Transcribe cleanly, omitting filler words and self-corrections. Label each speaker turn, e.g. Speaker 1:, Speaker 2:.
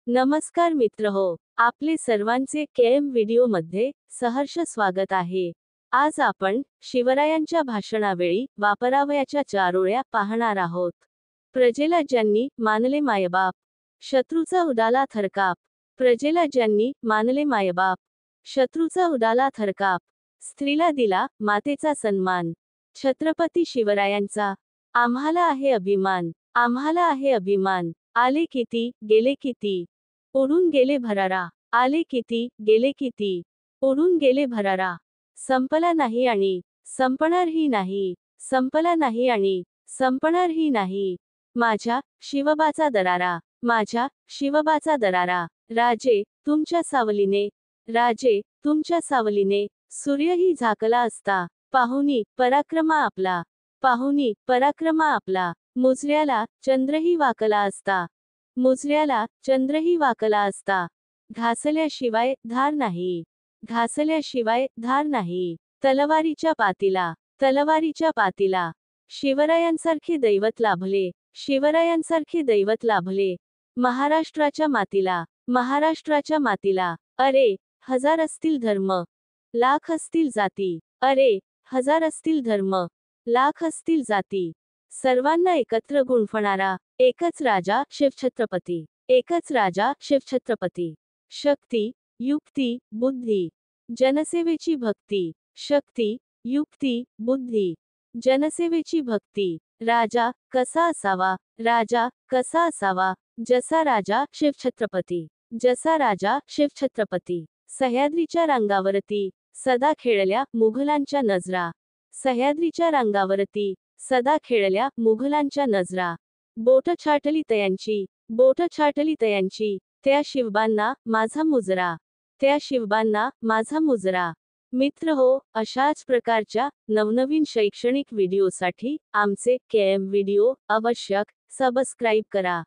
Speaker 1: नमस्कार मित्रहो, आपले सर्वांचे केएम व्हिडिओमध्ये सहर्ष स्वागत आहे। आज आपण शिवरायांच्या भाषणावेळी वापरावयाच्या 4 ओळ्या पाहणार आहोत। प्रजेला ज्यांनी मानले मायबाप, शत्रूचा उडाला थरकाप। प्रजेला ज्यांनी मानले मायबाप, शत्रूचा उडाला थरकाप। स्त्रीला दिला मातेचा सन्मान, छत्रपती शिवरायांचा आम्हाला आहे अभिमान, आम्हाला आहे अभिमान। आले किती, गेले किती, उडून गेले भरारा। आले किती, गेले किती, उडून गेले भरारा। संपला नाही आणि संपणारही नाही, संपला नाही आणि संपणारही नाही। माझ्या शिवबाचा दरारा, माझ्या शिवबाचा दरारा। राजे तुमच्या सावलीने, राजे तुमच्या सावलीने सूर्यही झाकला असता। पाहुणी पराक्रमा आपला, पाहुणी पराक्रमा आपला। मुजऱ्याला चंद्रही वाकला असता, मुजऱ्याला चंद्रही वाकला असता। घासल्याशिवाय धार नाही, घासल्याशिवाय धार नाही। तलवारीच्या पातीला, तलवारीच्या पातीला। शिवरायांसारखे दैवत लाभले, शिवरायांसारखे दैवत लाभले। महाराष्ट्राच्या मातीला, महाराष्ट्राच्या मातीला। अरे हजार असतील धर्म, लाख असतील जाती। अरे हजार असतील धर्म, लाख असतील जाती। सर्वांना एकत्र गुंफणारा एकच राजा शिवछत्रपती, एकच राजा शिवछत्रपती। शक्ती, युक्ती, बुद्धी, जनसेवेची भक्ती। शक्ती, युक्ती, बुद्धी, जनसेवेची भक्ती। राजा कसा असावा, राजा कसा असावा, जसा राजा शिवछत्रपती, जसा राजा शिवछत्रपती। सह्याद्रीच्या रांगावरती सदा खेळल्या मुघलांच्या नजरा, सह्याद्रीच्या रांगावरती सदा खेळल्या मुघलांच्या नजरा। बोट छाटली तयांची, बोट छाटली तयांची, त्या शिवबांना माझा मुजरा, त्या शिवबांना माझा मुजरा। मित्रहो, अशाच प्रकारच्या नवनवीन शैक्षणिक व्हिडिओसाठी आमचे केएम व्हिडिओ अवश्य सबस्क्राईब करा।